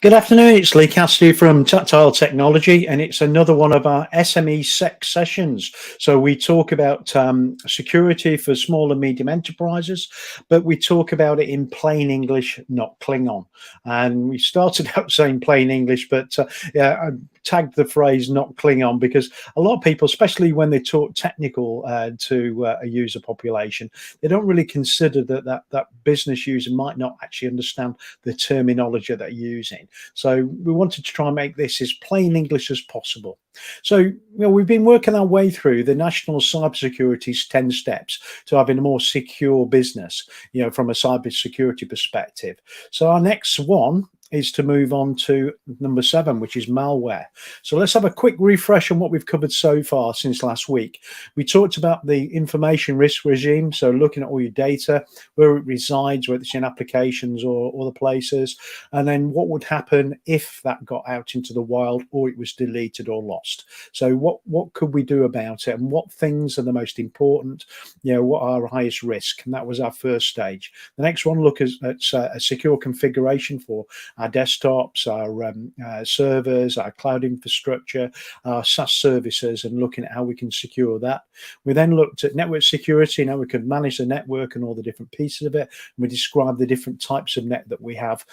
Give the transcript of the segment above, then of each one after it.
Good afternoon, it's Lee Cassidy from Tactile Technology, and it's another one of our SMESec sessions. So we talk about security for small and medium enterprises, but we talk about it in plain English, not Klingon. And we started out saying plain English, but yeah, I tagged the phrase not Klingon because a lot of people, especially when they talk technical to a user population, they don't really consider that business user might not actually understand the terminology that they're using. So we wanted to try and make this as plain English as possible. So we've been working our way through the National Cybersecurity's 10 steps to having a more secure business, from a cybersecurity perspective. So our next one is to move on to number 7, which is malware. So let's have a quick refresh on what we've covered so far since last week. We talked about the information risk regime, so looking at all your data, where it resides, whether it's in applications or other places, and then what would happen if that got out into the wild or it was deleted or lost. So what could we do about it, and what things are the most important, what are our highest risk? And that was our first stage. The next one, look at a secure configuration for our desktops, our servers, our cloud infrastructure, our SaaS services, and looking at how we can secure that. We then looked at network security. Now we could manage the network and all the different pieces of it. And we described the different types of net that we have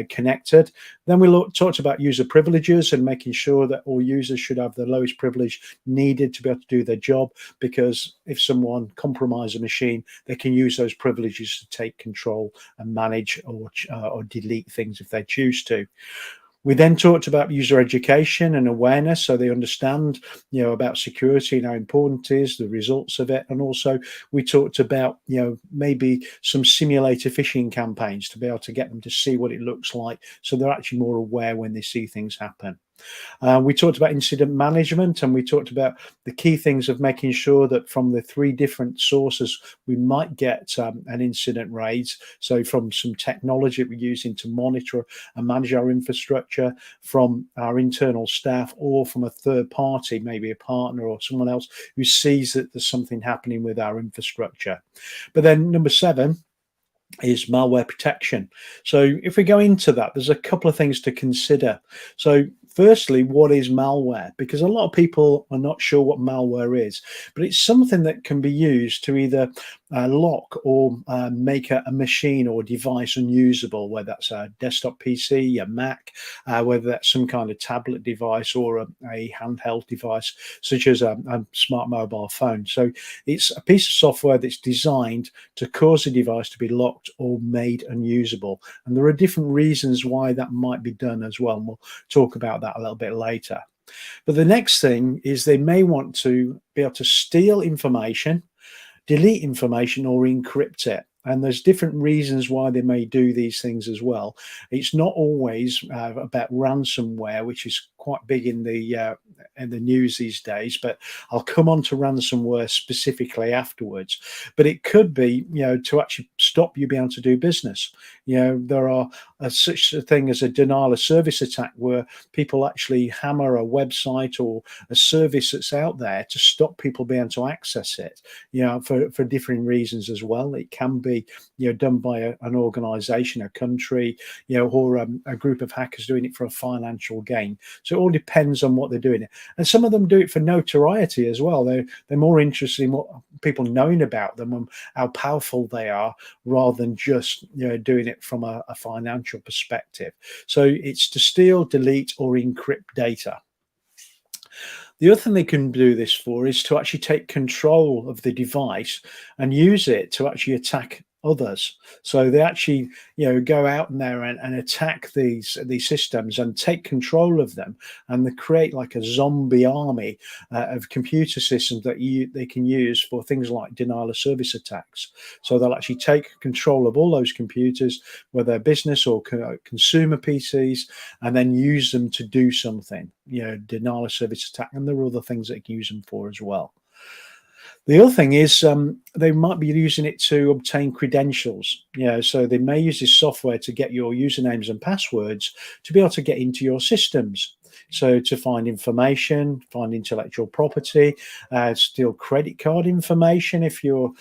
connected. Then we talked about user privileges and making sure that all users should have the lowest privilege needed to be able to do their job, because if someone compromises a machine, they can use those privileges to take control and manage or delete things if they choose to. We then talked about user education and awareness, so they understand, about security and how important it is, the results of it. And also we talked about, maybe some simulator phishing campaigns to be able to get them to see what it looks like, so they're actually more aware when they see things happen. We talked about incident management, and we talked about the key things of making sure that from the 3 different sources we might get an incident raise. So from some technology we're using to monitor and manage our infrastructure, from our internal staff, or from a third party, maybe a partner or someone else who sees that there's something happening with our infrastructure. But then number 7 is malware protection. So if we go into that, there's a couple of things to consider. So firstly, what is malware? Because a lot of people are not sure what malware is, but it's something that can be used to either lock or make a machine or device unusable, whether that's a desktop PC, a Mac, whether that's some kind of tablet device or a handheld device, such as a smart mobile phone. So it's a piece of software that's designed to cause a device to be locked or made unusable. And there are different reasons why that might be done as well. And we'll talk about that a little bit later. But the next thing is they may want to be able to steal information, delete information, or encrypt it. And there's different reasons why they may do these things as well. It's not always about ransomware, which is quite big in the news these days, but I'll come on to ransomware specifically afterwards. But it could be, to actually stop you being able to do business. There are such a thing as a denial of service attack, where people actually hammer a website or a service that's out there to stop people being able to access it, for different reasons as well. It can be, done by an organization, a country, or a group of hackers doing it for a financial gain. So it all depends on what they're doing. And some of them do it for notoriety as well. They're more interested in what people knowing about them and how powerful they are, rather than just doing it from a financial perspective. So it's to steal, delete, or encrypt data. The other thing they can do this for is to actually take control of the device and use it to actually attack others. So they actually go out in there and attack these systems and take control of them, and they create like a zombie army of computer systems that they can use for things like denial of service attacks. So they'll actually take control of all those computers, whether they're business or consumer PCs, and then use them to do something, denial of service attack. And there are other things that they can use them for as well. The other thing is they might be using it to obtain credentials. So they may use this software to get your usernames and passwords to be able to get into your systems. So to find information, find intellectual property, steal credit card information. If you're,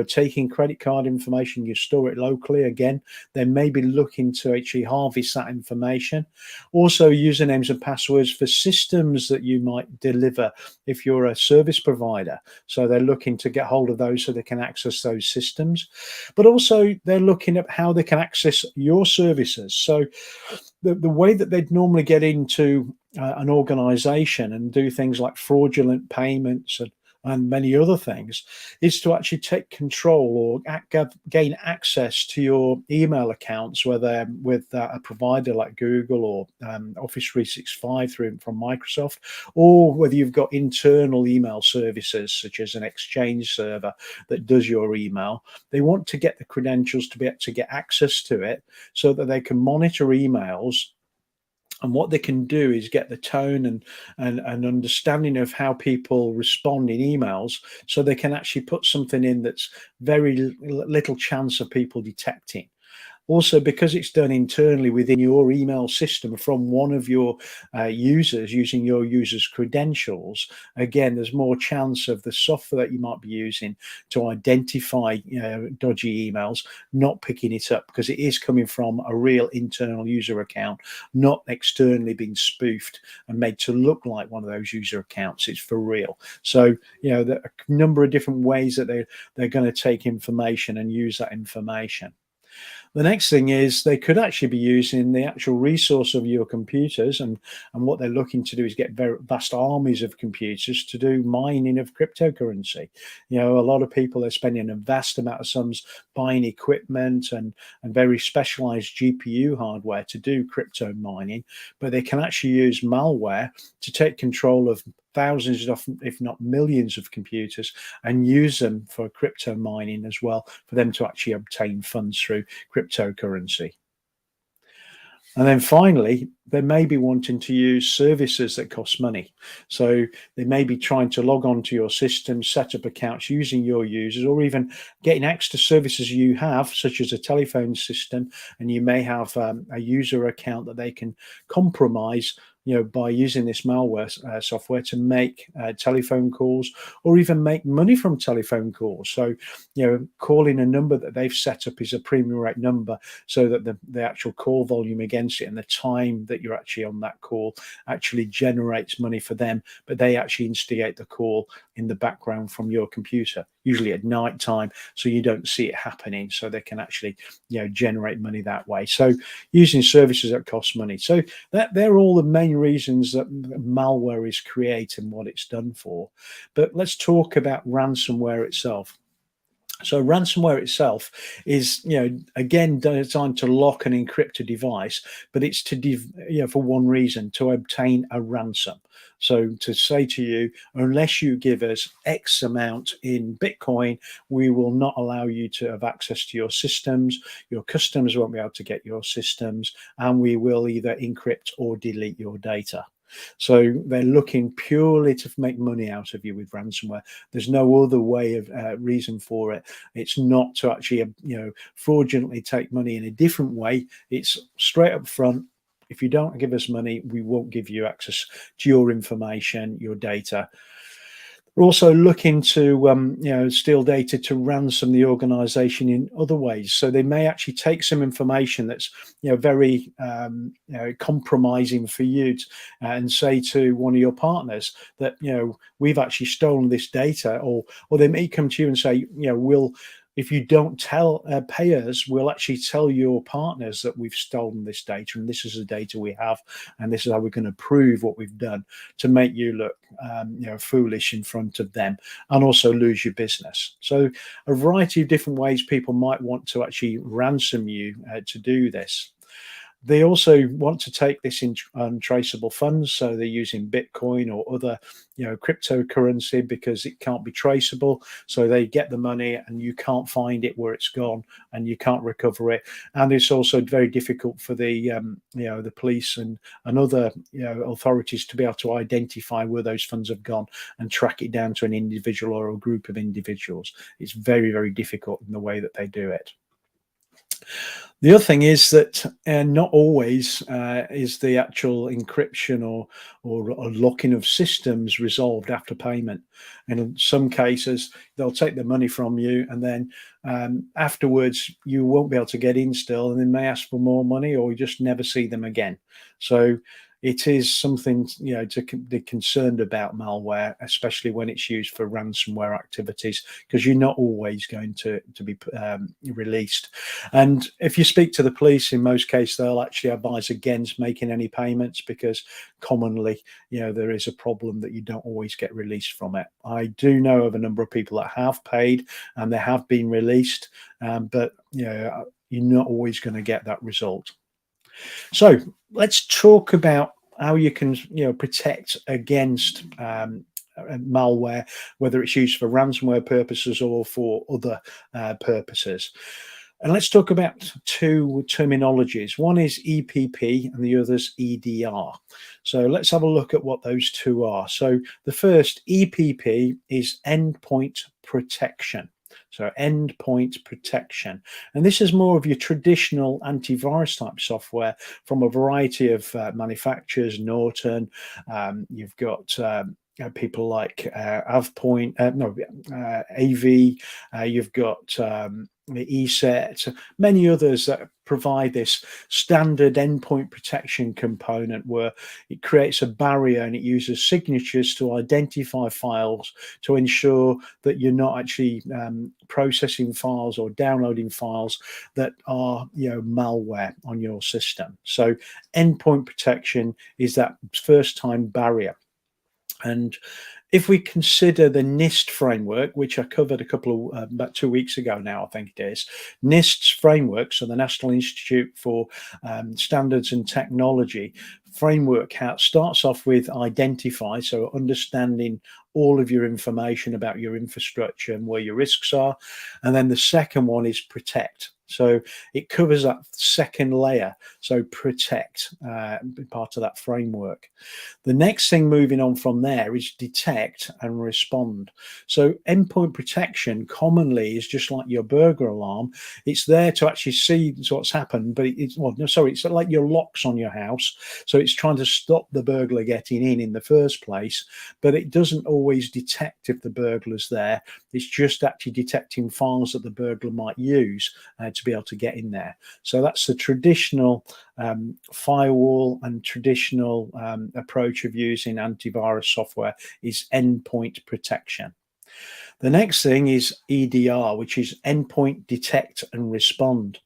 taking credit card information, you store it locally. Again, they may be looking to actually harvest that information. Also, usernames and passwords for systems that you might deliver if you're a service provider. So they're looking to get hold of those so they can access those systems. But also, they're looking at how they can access your services. So the way that they'd normally get into an organization and do things like fraudulent payments and many other things is to actually take control or gain access to your email accounts, whether with a provider like Google or Office 365 from Microsoft, or whether you've got internal email services such as an Exchange server that does your email. They want to get the credentials to be able to get access to it so that they can monitor emails. And what they can do is get the tone and understanding of how people respond in emails, so they can actually put something in that's very little chance of people detecting. Also, because it's done internally within your email system from one of your users using your user's credentials, again, there's more chance of the software that you might be using to identify dodgy emails not picking it up, because it is coming from a real internal user account, not externally being spoofed and made to look like one of those user accounts. It's for real. So, there are a number of different ways that they're going to take information and use that information. The next thing is they could actually be using the actual resource of your computers, and what they're looking to do is get very vast armies of computers to do mining of cryptocurrency. A lot of people are spending a vast amount of sums buying equipment and very specialized GPU hardware to do crypto mining, but they can actually use malware to take control of thousands, if not millions of computers and use them for crypto mining as well, for them to actually obtain funds through cryptocurrency. And then finally, they may be wanting to use services that cost money. So they may be trying to log on to your system, set up accounts using your users, or even getting access to services you have, such as a telephone system. And you may have a user account that they can compromise, by using this malware software to make telephone calls, or even make money from telephone calls. So, calling a number that they've set up is a premium rate number, so that the actual call volume against it and the time that you're actually on that call actually generates money for them, but they actually instigate the call in the background from your computer, usually at night time, so you don't see it happening, so they can actually generate money that way. So using services that cost money. So they're all the main reasons that malware is created and what it's done for. But let's talk about ransomware itself. So ransomware itself is, again, designed to lock and encrypt a device, but it's for one reason: to obtain a ransom. So to say to you, unless you give us X amount in Bitcoin, we will not allow you to have access to your systems. Your customers won't be able to get your systems, and we will either encrypt or delete your data. So they're looking purely to make money out of you with ransomware. There's no other way of reason for it. It's not to actually, fraudulently take money in a different way. It's straight up front. If you don't give us money, we won't give you access to your information, your data. We're also looking to, steal data to ransom the organization in other ways. So they may actually take some information that's, very compromising for you and say to one of your partners that, we've actually stolen this data, or they may come to you and say, if you don't pay us, we'll actually tell your partners that we've stolen this data, and this is the data we have, and this is how we're going to prove what we've done, to make you look, foolish in front of them, and also lose your business. So a variety of different ways people might want to actually ransom you to do this. They also want to take this in untraceable funds, so they're using Bitcoin or other, cryptocurrency, because it can't be traceable. So they get the money and you can't find it where it's gone, and you can't recover it. And it's also very difficult for the, the police and other, authorities to be able to identify where those funds have gone and track it down to an individual or a group of individuals. It's very, very difficult in the way that they do it. The other thing is that not always is the actual encryption or locking of systems resolved after payment. And in some cases, they'll take the money from you, and then afterwards you won't be able to get in still, and they may ask for more money, or you just never see them again. So it is something to be concerned about malware, especially when it's used for ransomware activities, because you're not always going to be released. And if you speak to the police, in most cases, they'll actually advise against making any payments, because commonly, there is a problem that you don't always get released from it. I do know of a number of people that have paid and they have been released, but you're not always going to get that result. So let's talk about how you can protect against malware, whether it's used for ransomware purposes or for other purposes. And let's talk about two terminologies. One is EPP and the other's EDR. So let's have a look at what those two are. So the first, EPP, is Endpoint Protection. So Endpoint Protection. And this is more of your traditional antivirus type software from a variety of manufacturers. Norton, you've got people like AVPoint, AV, you've got ESET, many others that provide this standard endpoint protection component where it creates a barrier and it uses signatures to identify files to ensure that you're not actually processing files or downloading files that are malware on your system. So endpoint protection is that first time barrier. And if we consider the Nist framework, which I covered about 2 weeks ago now, I think it is, Nist's framework, so the National Institute for Standards and Technology framework, starts off with identify, so understanding all of your information about your infrastructure and where your risks are. And then the second one is protect. So it covers that second layer. So protect, part of that framework. The next thing moving on from there is detect and respond. So endpoint protection commonly is just like your burglar alarm. It's there to actually see what's happened, but it's like your locks on your house. So it's trying to stop the burglar getting in the first place, but it doesn't always detect if the burglar's there. It's just actually detecting files that the burglar might use to be able to get in there. So that's the traditional firewall and traditional approach of using antivirus software, is endpoint protection. The next thing is EDR, which is endpoint detect and respond.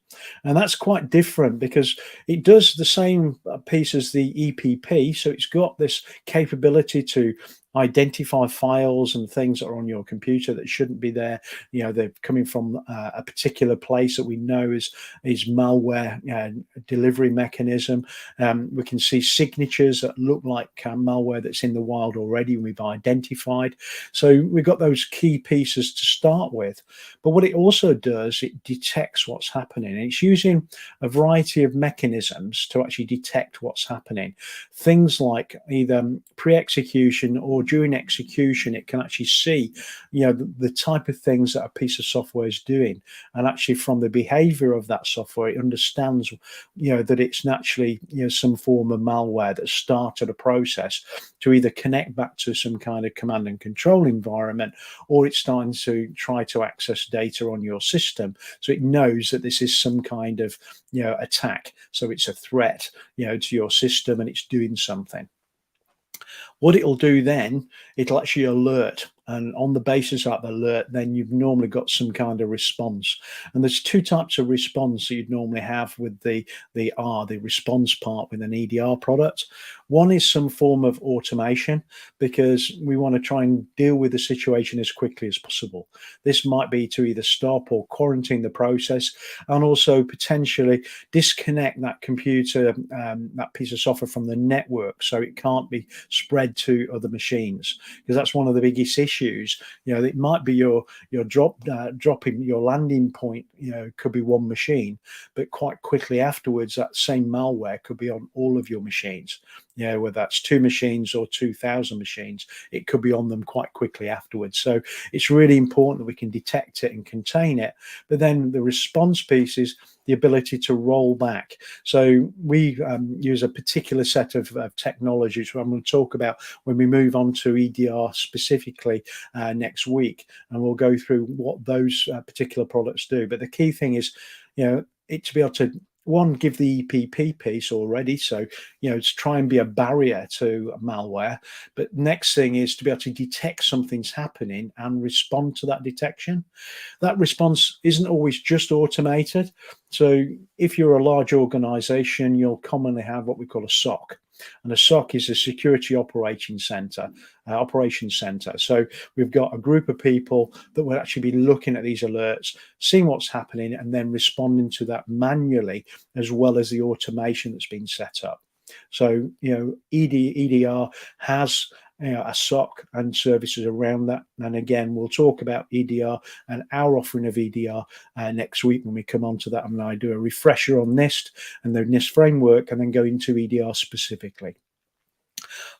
And that's quite different because it does the same piece as the EPP. So it's got this capability to identify files and things that are on your computer that shouldn't be there. They're coming from a particular place that we know is malware delivery mechanism. We can see signatures that look like malware that's in the wild already, we've identified. So we've got those key pieces to start with. But what it also does, it detects what's happening. And it's using a variety of mechanisms to actually detect what's happening. Things like either pre-execution or during execution, it can actually see, the type of things that a piece of software is doing. And actually from the behavior of that software, it understands, that it's naturally, some form of malware that started a process to either connect back to some kind of command and control environment, or it's starting to try to access data on your system. So it knows that this is some kind of, attack. So it's a threat, to your system, and it's doing something. What it'll do then, it'll actually alert. And on the basis of that alert, then you've normally got some kind of response. And there's two types of response that you'd normally have with the response part with an EDR product. One is some form of automation, because we want to try and deal with the situation as quickly as possible. This might be to either stop or quarantine the process, and also potentially disconnect that computer, that piece of software from the network, so it can't be spread to other machines, because that's one of the biggest issues. It might be your dropping your landing point, could be one machine, but quite quickly afterwards that same malware could be on all of your machines. whether that's 2 machines or 2,000 machines, it could be on them quite quickly afterwards. So it's really important that we can detect it and contain it. But then the response piece is the ability to roll back. So we use a particular set of technologies, which I'm going to talk about when we move on to EDR specifically next week, and we'll go through what those particular products do. But the key thing is, it to be able to, one, give the EPP piece already, so to try and be a barrier to malware. But next thing is to be able to detect something's happening and respond to that detection. That response isn't always just automated. So if you're a large organization, you'll commonly have what we call a SOC. And a SOC is a security operations center. So we've got a group of people that will actually be looking at these alerts, seeing what's happening, and then responding to that manually, as well as the automation that's been set up. So, EDR has a SOC and services around that. And again, we'll talk about EDR and our offering of EDR next week when we come on to that. And I do a refresher on Nist and the Nist framework, and then go into EDR specifically.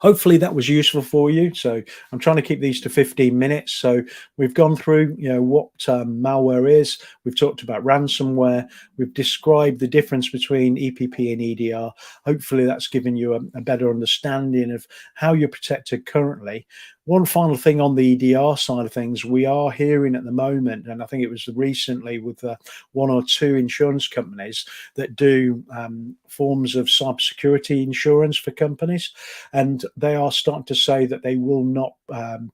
Hopefully that was useful for you. So I'm trying to keep these to 15 minutes. So we've gone through, what malware is. We've talked about ransomware. We've described the difference between EPP and EDR. Hopefully that's given you a better understanding of how you're protected currently. One final thing on the EDR side of things, we are hearing at the moment, and I think it was recently with one or two insurance companies that do forms of cybersecurity insurance for companies, and they are starting to say that they will not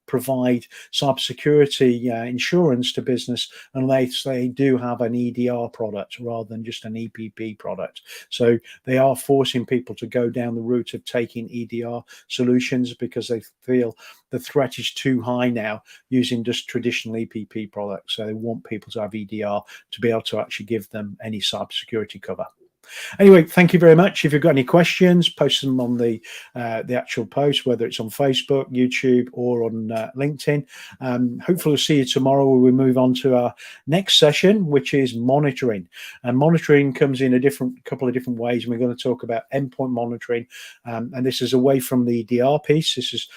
provide cybersecurity insurance to business unless they do have an EDR product rather than just an EPP product. So they are forcing people to go down the route of taking EDR solutions because they feel the threat is too high now using just traditional EPP products. So they want people to have EDR to be able to actually give them any cybersecurity cover. Anyway, thank you very much. If you've got any questions, post them on the actual post, whether it's on Facebook, YouTube, or on LinkedIn. Hopefully we'll see you tomorrow where we move on to our next session, which is monitoring. And monitoring comes in a couple of different ways. And we're going to talk about endpoint monitoring. And this is away from the DR piece. This is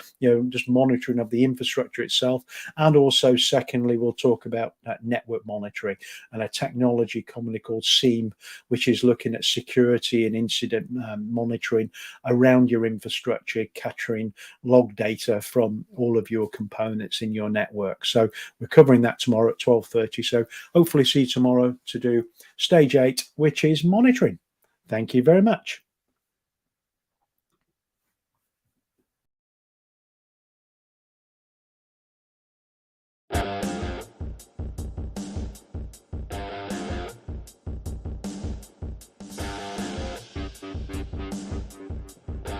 just monitoring of the infrastructure itself. And also, secondly, we'll talk about network monitoring and a technology commonly called SEAM, which is looking at security and incident monitoring around your infrastructure, capturing log data from all of your components in your network. So we're covering that tomorrow at 12:30. So hopefully see you tomorrow to do stage 8, which is monitoring. Thank you very much.